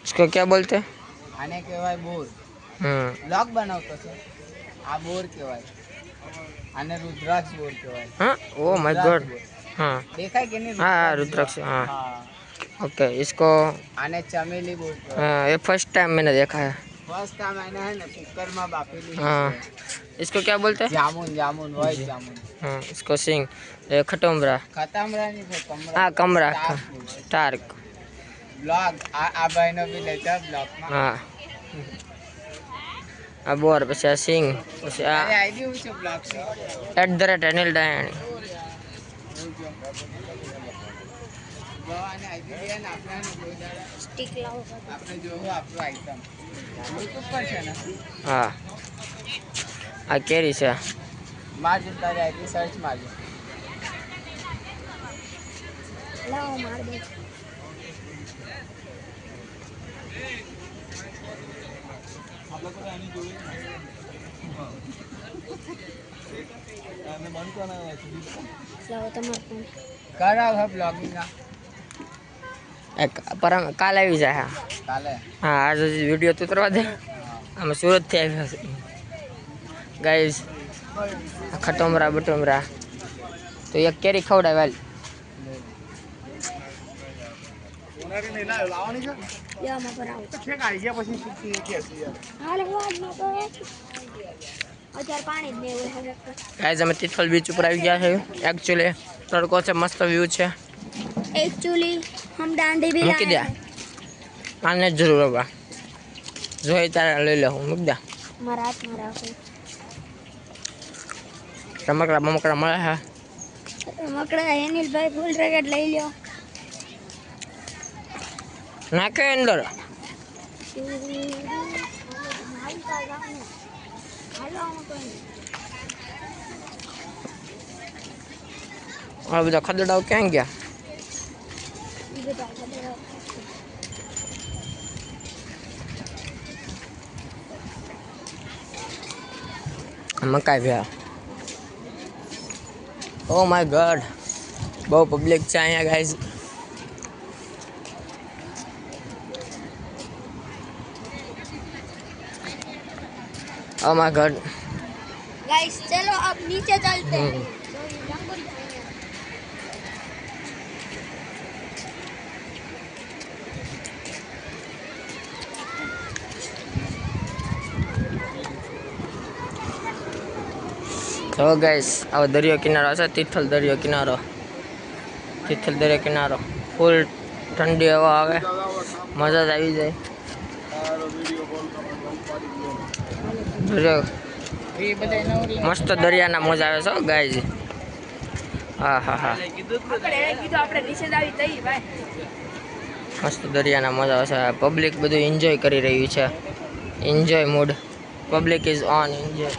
इसको क्या बोलते हैं? आने कहेवाय बोर। ब्लॉग बनावतो छे आ बोर कहेवाय आने रुद्राक्ष बोर कहेवाय। हाँ, ओ माय गॉड। हाँ देखाय के नहीं? हाँ रुद्राक्ष। हाँ ओके, इसको आने चमेली बोर कहेवाय। हाँ, ये फर्स्ट टाइम मैंने देखा है। फर्स्ट टाइम मैंने है ना कुकर में बाफेली। हाँ, इसको क्या बोलते हैं? जामुन। जामुन व्हाइट जामुन। हाँ, इसको सिंग। ये खटोमरा। खटमरा नहीं थे, कमरा। हाँ कमरा। स्टार्क ब्लॉग आ भाईनो भी लेता ब्लॉग में। हाँ अब और પછી સિંગ પછી આ આઈડી હું છે બ્લોગ છે @અનિલ ડાયણી અને આઈડી લે ને આપણે કોઈ દાડા સ્ટિક લાવો આપણે જોવો આપણો આઈટમ YouTube પર છે ને। હા આ કેરી છે મારજો તારી આઈડી સર્ચ મારજો લાવો માર દે કાલે આવી જાય। હા આજ વિડીયો તો ઉતરવા દે અમે સુરત થી આવ્યા છે ગાઈઝ ખટોમરા બટોમરા તો એક કેરી ખવડાવે गाइस हमें तिथल बीच ऊपर आ गया है। एक्चुअली तड़को से मस्त व्यू है। एक्चुअली हम दांडी भी मूकी दे आने जरूर होगा जो है तारा ले ले मूक दे मरात मारा को रमकड़ा ममकड़ा મળે है रमकड़ा अनिल भाई फुल रैकेट ले लियो નાખે અંદર આ બધા ખદડાઓ ક્યાં ગયા મકાઈ ભ્યા ઓ માય ગોડ બહુ પબ્લિક છે અહીંયા guys Oh my God. Guys चलो अब नीचे चलते हैं। तो गाइस આ દરિયો કિનારો છે તિથલ દરિયો કિનારો તિથલ દરિયો કિનારો ફૂલ ઠંડી હવા આવે મજા જ આવી જાય મસ્ત દરિયાના મોજા આવે છે ગાઈઝ હા હા હા મસ્ત દરિયાના મોજા આવે છે પબ્લિક બધું એન્જોય કરી રહ્યું છે enjoy mood public is on enjoy